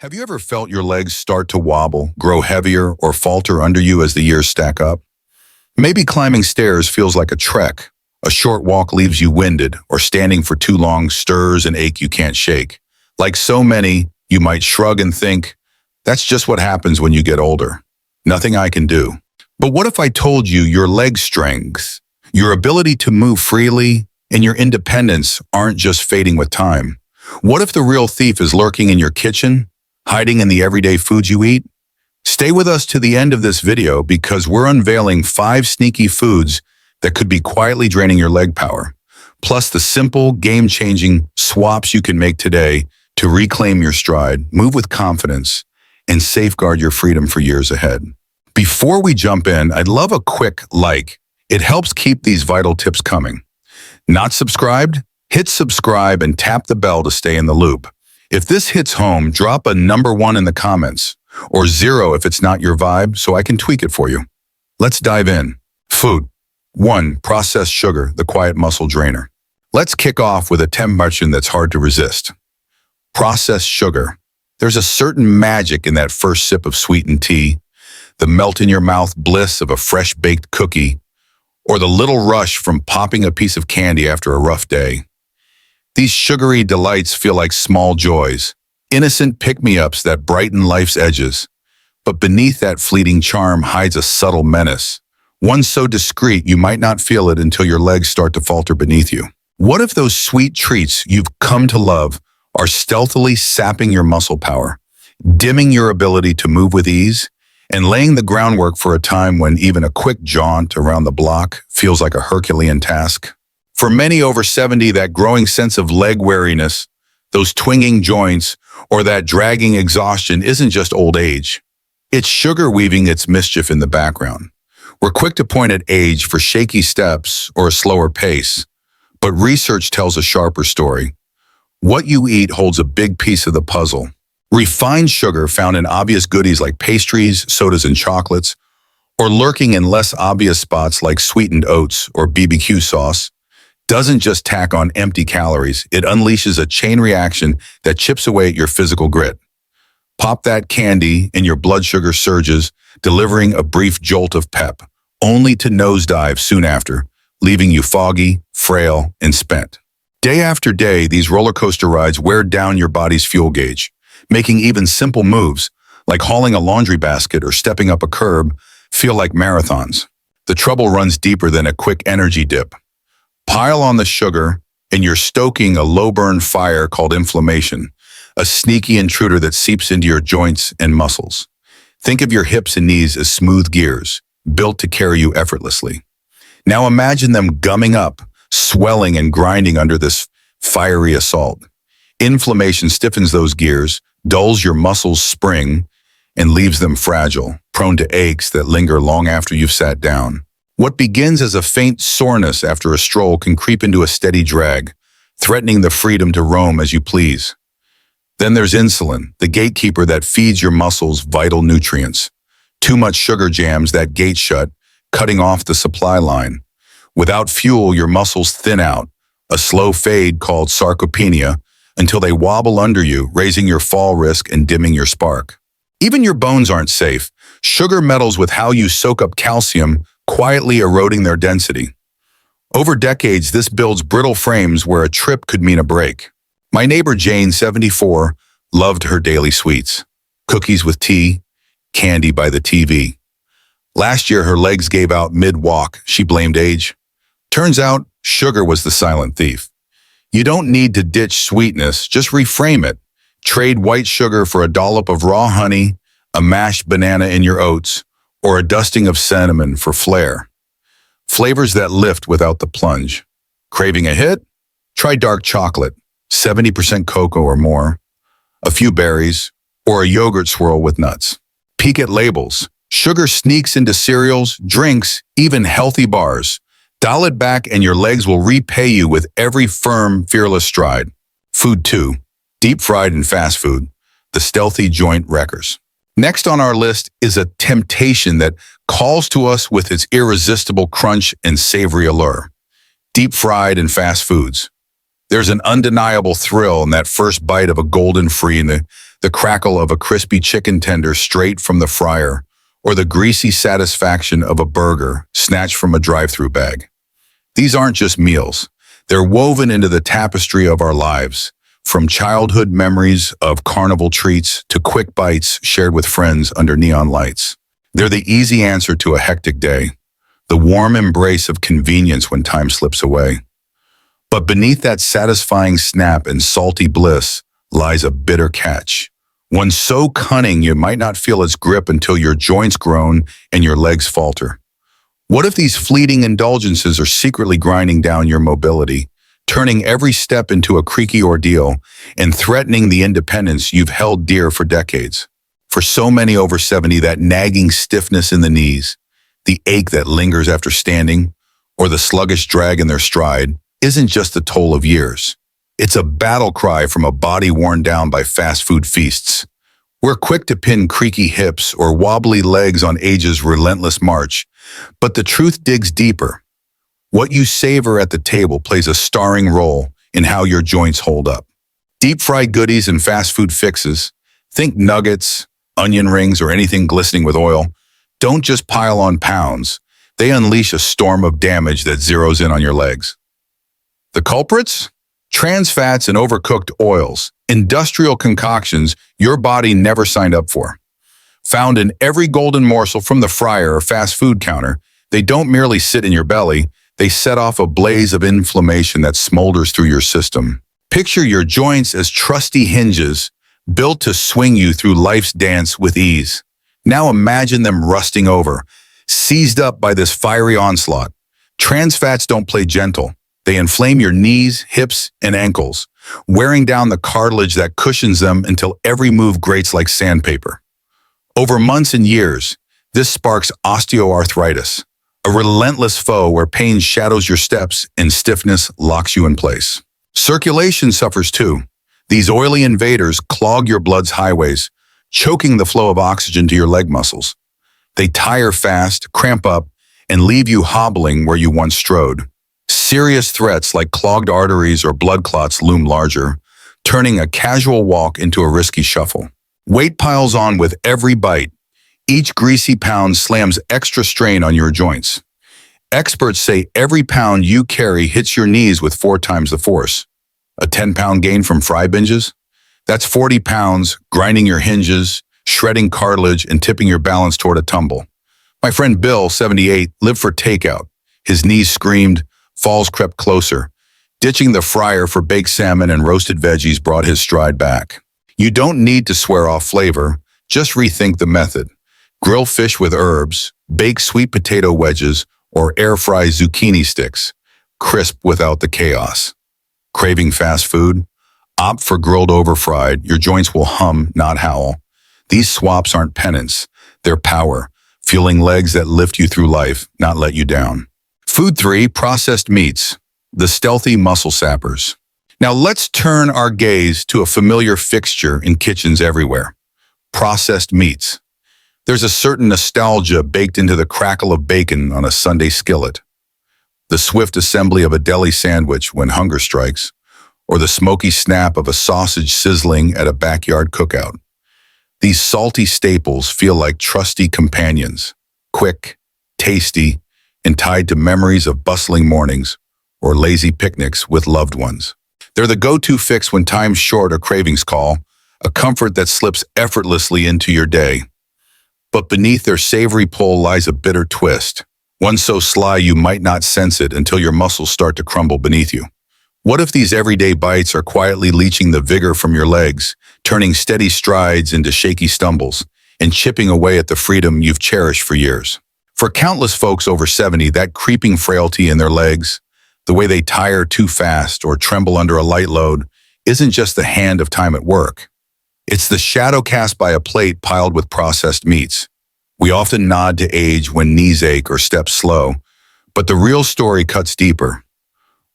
Have you ever felt your legs start to wobble, grow heavier, or falter under you as the years stack up? Maybe climbing stairs feels like a trek, a short walk leaves you winded, or standing for too long stirs an ache you can't shake. Like so many, you might shrug and think, that's just what happens when you get older. Nothing I can do. But what if I told you your leg strength, your ability to move freely, and your independence aren't just fading with time? What if the real thief is lurking in your kitchen, hiding in the everyday foods you eat? Stay with us to the end of this video because we're unveiling 5 sneaky foods that could be quietly draining your leg power, plus the simple, game-changing swaps you can make today to reclaim your stride, move with confidence, and safeguard your freedom for years ahead. Before we jump in, I'd love a quick like. It helps keep these vital tips coming. Not subscribed? Hit subscribe and tap the bell to stay in the loop. If this hits home, drop a number 1 in the comments, or 0 if it's not your vibe, so I can tweak it for you. Let's dive in. Food. 1. Processed sugar, the quiet muscle drainer. Let's kick off with a temptation that's hard to resist. Processed sugar. There's a certain magic in that first sip of sweetened tea, the melt-in-your-mouth bliss of a fresh-baked cookie, or the little rush from popping a piece of candy after a rough day. These sugary delights feel like small joys, innocent pick-me-ups that brighten life's edges. But beneath that fleeting charm hides a subtle menace, one so discreet you might not feel it until your legs start to falter beneath you. What if those sweet treats you've come to love are stealthily sapping your muscle power, dimming your ability to move with ease, and laying the groundwork for a time when even a quick jaunt around the block feels like a Herculean task? For many over 70, that growing sense of leg weariness, those twinging joints, or that dragging exhaustion isn't just old age. It's sugar weaving its mischief in the background. We're quick to point at age for shaky steps or a slower pace, but research tells a sharper story. What you eat holds a big piece of the puzzle. Refined sugar found in obvious goodies like pastries, sodas, and chocolates, or lurking in less obvious spots like sweetened oats or BBQ sauce, doesn't just tack on empty calories, it unleashes a chain reaction that chips away at your physical grit. Pop that candy and your blood sugar surges, delivering a brief jolt of pep, only to nosedive soon after, leaving you foggy, frail, and spent. Day after day, these roller coaster rides wear down your body's fuel gauge, making even simple moves, like hauling a laundry basket or stepping up a curb, feel like marathons. The trouble runs deeper than a quick energy dip. Pile on the sugar, and you're stoking a low-burn fire called inflammation, a sneaky intruder that seeps into your joints and muscles. Think of your hips and knees as smooth gears, built to carry you effortlessly. Now imagine them gumming up, swelling and grinding under this fiery assault. Inflammation stiffens those gears, dulls your muscles' spring, and leaves them fragile, prone to aches that linger long after you've sat down. What begins as a faint soreness after a stroll can creep into a steady drag, threatening the freedom to roam as you please. Then there's insulin, the gatekeeper that feeds your muscles vital nutrients. Too much sugar jams that gate shut, cutting off the supply line. Without fuel, your muscles thin out, a slow fade called sarcopenia, until they wobble under you, raising your fall risk and dimming your spark. Even your bones aren't safe. Sugar meddles with how you soak up calcium, quietly eroding their density. Over decades, this builds brittle frames where a trip could mean a break. My neighbor Jane, 74, loved her daily sweets. Cookies with tea, candy by the TV. Last year, her legs gave out mid-walk. She blamed age. Turns out, sugar was the silent thief. You don't need to ditch sweetness, just reframe it. Trade white sugar for a dollop of raw honey, a mashed banana in your oats, or a dusting of cinnamon for flair. Flavors that lift without the plunge. Craving a hit? Try dark chocolate, 70% cocoa or more, a few berries, or a yogurt swirl with nuts. Peek at labels. Sugar sneaks into cereals, drinks, even healthy bars. Dial it back and your legs will repay you with every firm, fearless stride. Food 2. Deep fried and fast food, the stealthy joint wreckers. Next on our list is a temptation that calls to us with its irresistible crunch and savory allure. Deep fried and fast foods. There's an undeniable thrill in that first bite of a golden free and the crackle of a crispy chicken tender straight from the fryer, or the greasy satisfaction of a burger snatched from a drive-through bag. These aren't just meals. They're woven into the tapestry of our lives, from childhood memories of carnival treats to quick bites shared with friends under neon lights. They're the easy answer to a hectic day, the warm embrace of convenience when time slips away. But beneath that satisfying snap and salty bliss lies a bitter catch. One so cunning you might not feel its grip until your joints groan and your legs falter. What if these fleeting indulgences are secretly grinding down your mobility, turning every step into a creaky ordeal and threatening the independence you've held dear for decades? For so many over 70, that nagging stiffness in the knees, the ache that lingers after standing, or the sluggish drag in their stride, isn't just the toll of years. It's a battle cry from a body worn down by fast food feasts. We're quick to pin creaky hips or wobbly legs on age's relentless march, but the truth digs deeper. What you savor at the table plays a starring role in how your joints hold up. Deep-fried goodies and fast food fixes, think nuggets, onion rings, or anything glistening with oil, don't just pile on pounds. They unleash a storm of damage that zeroes in on your legs. The culprits? Trans fats and overcooked oils, industrial concoctions your body never signed up for. Found in every golden morsel from the fryer or fast food counter, they don't merely sit in your belly, they set off a blaze of inflammation that smolders through your system. Picture your joints as trusty hinges, built to swing you through life's dance with ease. Now imagine them rusting over, seized up by this fiery onslaught. Trans fats don't play gentle. They inflame your knees, hips, and ankles, wearing down the cartilage that cushions them until every move grates like sandpaper. Over months and years, this sparks osteoarthritis, a relentless foe where pain shadows your steps and stiffness locks you in place. Circulation suffers too. These oily invaders clog your blood's highways, choking the flow of oxygen to your leg muscles. They tire fast, cramp up, and leave you hobbling where you once strode. Serious threats like clogged arteries or blood clots loom larger, turning a casual walk into a risky shuffle. Weight piles on with every bite. Each greasy pound slams extra strain on your joints. Experts say every pound you carry hits your knees with 4 times the force. A 10-pound gain from fry binges? That's 40 pounds grinding your hinges, shredding cartilage, and tipping your balance toward a tumble. My friend Bill, 78, lived for takeout. His knees screamed, falls crept closer. Ditching the fryer for baked salmon and roasted veggies brought his stride back. You don't need to swear off flavor, just rethink the method. Grill fish with herbs, bake sweet potato wedges, or air-fry zucchini sticks, crisp without the chaos. Craving fast food? Opt for grilled over fried. Your joints will hum, not howl. These swaps aren't penance. They're power, fueling legs that lift you through life, not let you down. Food 3, processed meats, the stealthy muscle sappers. Now let's turn our gaze to a familiar fixture in kitchens everywhere. Processed meats. There's a certain nostalgia baked into the crackle of bacon on a Sunday skillet, the swift assembly of a deli sandwich when hunger strikes, or the smoky snap of a sausage sizzling at a backyard cookout. These salty staples feel like trusty companions, quick, tasty, and tied to memories of bustling mornings or lazy picnics with loved ones. They're the go-to fix when time's short or cravings call, a comfort that slips effortlessly into your day. But beneath their savory pull lies a bitter twist, one so sly you might not sense it until your muscles start to crumble beneath you. What if these everyday bites are quietly leaching the vigor from your legs, turning steady strides into shaky stumbles, and chipping away at the freedom you've cherished for years? For countless folks over 70, that creeping frailty in their legs, the way they tire too fast or tremble under a light load, isn't just the hand of time at work. It's the shadow cast by a plate piled with processed meats. We often nod to age when knees ache or steps slow, but the real story cuts deeper.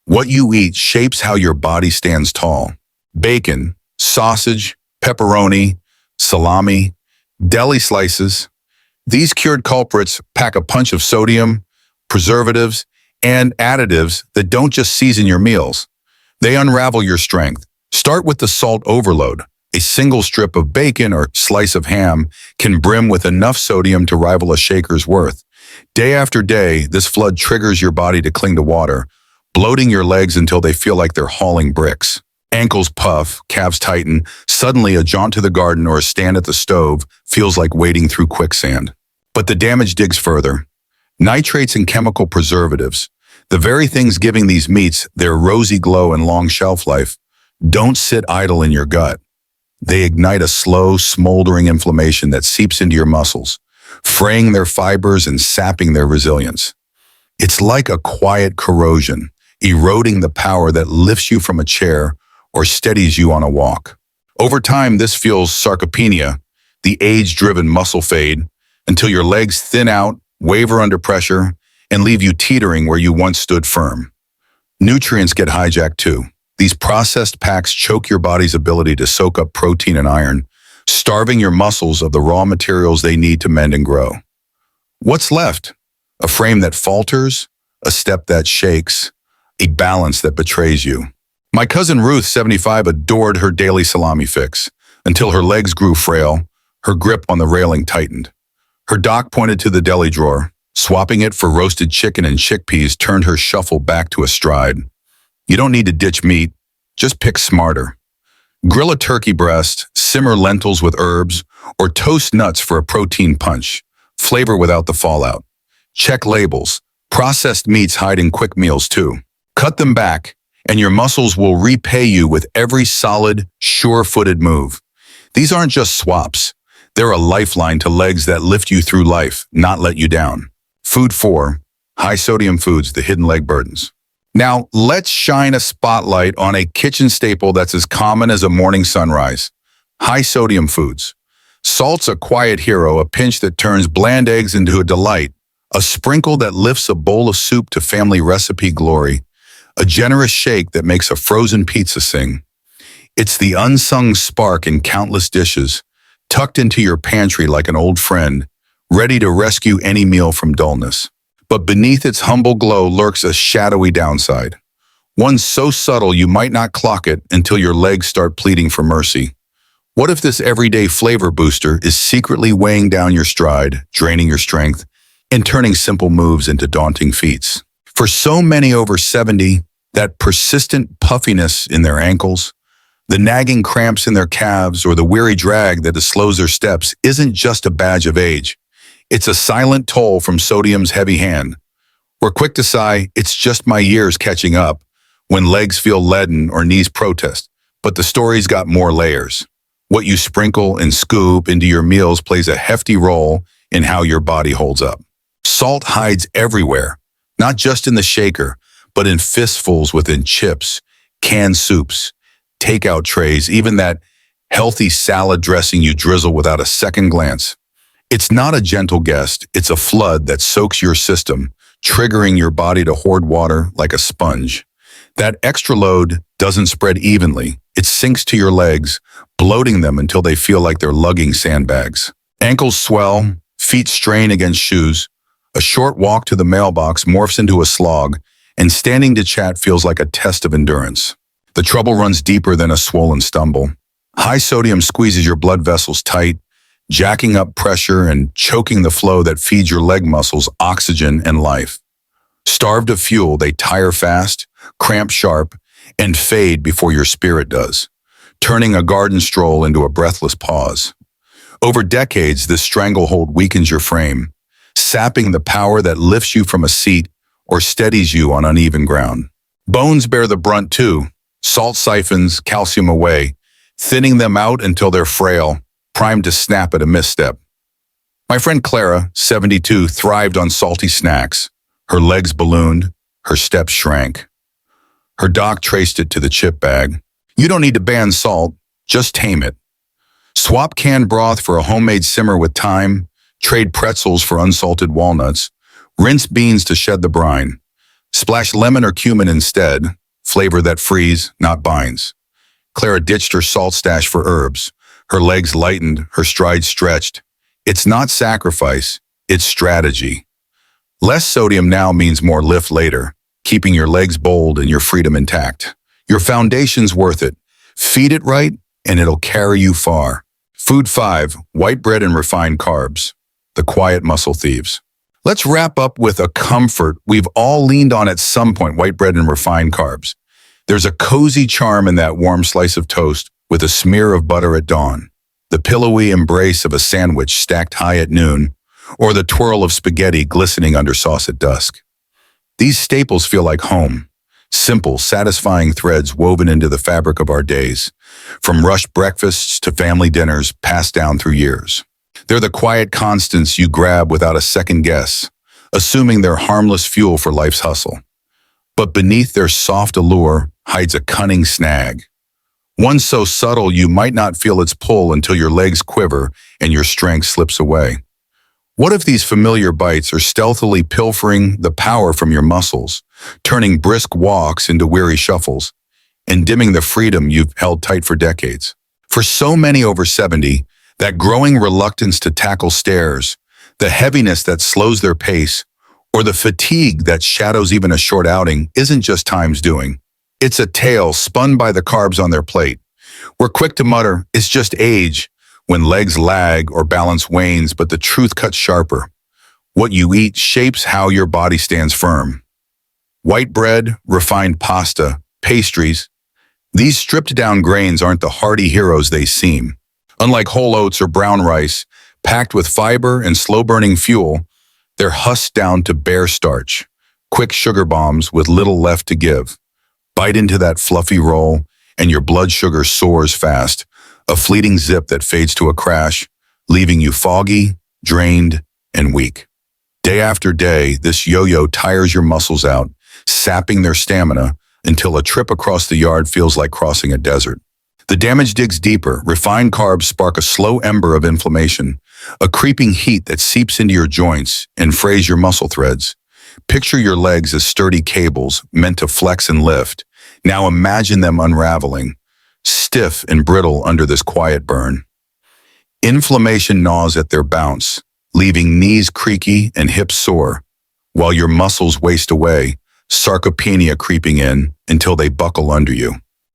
What you eat shapes how your body stands tall. Bacon, sausage, pepperoni, salami, deli slices. These cured culprits pack a punch of sodium, preservatives, and additives that don't just season your meals. They unravel your strength. Start with the salt overload. A single strip of bacon or slice of ham can brim with enough sodium to rival a shaker's worth. Day after day, this flood triggers your body to cling to water, bloating your legs until they feel like they're hauling bricks. Ankles puff, calves tighten. Suddenly, a jaunt to the garden or a stand at the stove feels like wading through quicksand. But the damage digs further. Nitrates and chemical preservatives, the very things giving these meats their rosy glow and long shelf life, don't sit idle in your gut. They ignite a slow, smoldering inflammation that seeps into your muscles, fraying their fibers and sapping their resilience. It's like a quiet corrosion, eroding the power that lifts you from a chair or steadies you on a walk. Over time, this fuels sarcopenia, the age-driven muscle fade, until your legs thin out, waver under pressure, and leave you teetering where you once stood firm. Nutrients get hijacked too. These processed packs choke your body's ability to soak up protein and iron, starving your muscles of the raw materials they need to mend and grow. What's left? A frame that falters, a step that shakes, a balance that betrays you. My cousin Ruth, 75, adored her daily salami fix until her legs grew frail, her grip on the railing tightened. Her doc pointed to the deli drawer. Swapping it for roasted chicken and chickpeas turned her shuffle back to a stride. You don't need to ditch meat, just pick smarter. Grill a turkey breast, simmer lentils with herbs, or toast nuts for a protein punch. Flavor without the fallout. Check labels. Processed meats hide in quick meals too. Cut them back, and your muscles will repay you with every solid, sure-footed move. These aren't just swaps. They're a lifeline to legs that lift you through life, not let you down. Food 4. High-sodium foods, the hidden leg burdens. Now, let's shine a spotlight on a kitchen staple that's as common as a morning sunrise. High-sodium foods. Salt's a quiet hero, a pinch that turns bland eggs into a delight, a sprinkle that lifts a bowl of soup to family recipe glory, a generous shake that makes a frozen pizza sing. It's the unsung spark in countless dishes, tucked into your pantry like an old friend, ready to rescue any meal from dullness. But beneath its humble glow lurks a shadowy downside. One so subtle you might not clock it until your legs start pleading for mercy. What if this everyday flavor booster is secretly weighing down your stride, draining your strength, and turning simple moves into daunting feats? For so many over 70, that persistent puffiness in their ankles, the nagging cramps in their calves, or the weary drag that slows their steps isn't just a badge of age. It's a silent toll from sodium's heavy hand. We're quick to sigh, it's just my years catching up, when legs feel leaden or knees protest. But the story's got more layers. What you sprinkle and scoop into your meals plays a hefty role in how your body holds up. Salt hides everywhere, not just in the shaker, but in fistfuls within chips, canned soups, takeout trays, even that healthy salad dressing you drizzle without a second glance. It's not a gentle guest, it's a flood that soaks your system, triggering your body to hoard water like a sponge. That extra load doesn't spread evenly. It sinks to your legs, bloating them until they feel like they're lugging sandbags. Ankles swell, feet strain against shoes. A short walk to the mailbox morphs into a slog, and standing to chat feels like a test of endurance. The trouble runs deeper than a swollen stumble. High sodium squeezes your blood vessels tight, jacking up pressure and choking the flow that feeds your leg muscles oxygen and life. Starved of fuel, they tire fast, cramp sharp, and fade before your spirit does, turning a garden stroll into a breathless pause. Over decades, this stranglehold weakens your frame, sapping the power that lifts you from a seat or steadies you on uneven ground. Bones bear the brunt too. Salt siphons calcium away, thinning them out until they're frail, primed to snap at a misstep. My friend Clara, 72, thrived on salty snacks. Her legs ballooned, her steps shrank. Her doc traced it to the chip bag. You don't need to ban salt, just tame it. Swap canned broth for a homemade simmer with thyme, trade pretzels for unsalted walnuts, rinse beans to shed the brine. Splash lemon or cumin instead, flavor that frees, not binds. Clara ditched her salt stash for herbs. Her legs lightened, her stride stretched. It's not sacrifice, it's strategy. Less sodium now means more lift later, keeping your legs bold and your freedom intact. Your foundation's worth it. Feed it right, and it'll carry you far. Food 5, white bread and refined carbs. The quiet muscle thieves. Let's wrap up with a comfort we've all leaned on at some point, white bread and refined carbs. There's a cozy charm in that warm slice of toast with a smear of butter at dawn, the pillowy embrace of a sandwich stacked high at noon, or the twirl of spaghetti glistening under sauce at dusk. These staples feel like home, simple, satisfying threads woven into the fabric of our days, from rushed breakfasts to family dinners passed down through years. They're the quiet constants you grab without a second guess, assuming they're harmless fuel for life's hustle. But beneath their soft allure hides a cunning snag. One so subtle you might not feel its pull until your legs quiver and your strength slips away. What if these familiar bites are stealthily pilfering the power from your muscles, turning brisk walks into weary shuffles, and dimming the freedom you've held tight for decades? For so many over 70, that growing reluctance to tackle stairs, the heaviness that slows their pace, or the fatigue that shadows even a short outing isn't just time's doing. It's a tale spun by the carbs on their plate. We're quick to mutter, it's just age, when legs lag or balance wanes, but the truth cuts sharper. What you eat shapes how your body stands firm. White bread, refined pasta, pastries, these stripped-down grains aren't the hearty heroes they seem. Unlike whole oats or brown rice, packed with fiber and slow-burning fuel, they're husked down to bare starch, quick sugar bombs with little left to give. Bite into that fluffy roll, and your blood sugar soars fast, a fleeting zip that fades to a crash, leaving you foggy, drained, and weak. Day after day, this yo-yo tires your muscles out, sapping their stamina until a trip across the yard feels like crossing a desert. The damage digs deeper. Refined carbs spark a slow ember of inflammation, a creeping heat that seeps into your joints and frays your muscle threads. Picture your legs as sturdy cables meant to flex and lift. Now imagine them unraveling, stiff and brittle under this quiet burn. Inflammation gnaws at their bounce, leaving knees creaky and hips sore, while your muscles waste away, sarcopenia creeping in until they buckle under you.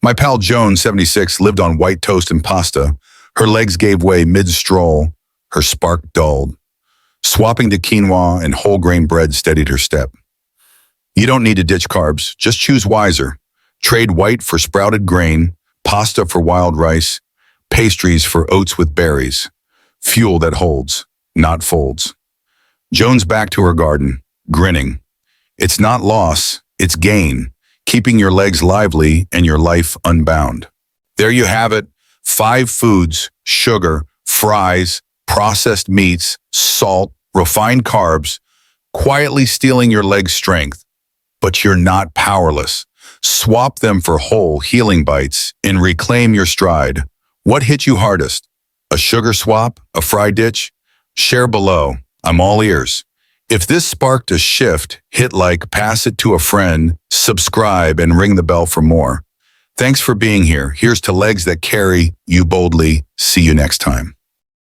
My pal Joan, 76, lived on white toast and pasta. Her legs gave way mid-stroll, her spark dulled. Swapping to quinoa and whole grain bread steadied her step. You don't need to ditch carbs, just choose wiser. Trade white for sprouted grain, pasta for wild rice, pastries for oats with berries. Fuel that holds, not folds. Joan's back to her garden, grinning. It's not loss, it's gain, keeping your legs lively and your life unbound. There you have it, 5 foods: sugar, fries, processed meats, salt, refined carbs, quietly stealing your legs' strength. But you're not powerless. Swap them for whole, healing bites and reclaim your stride. What hit you hardest? A sugar swap? A fry ditch? Share below. I'm all ears. If this sparked a shift, hit like, pass it to a friend, subscribe, and ring the bell for more. Thanks for being here. Here's to legs that carry you boldly. See you next time.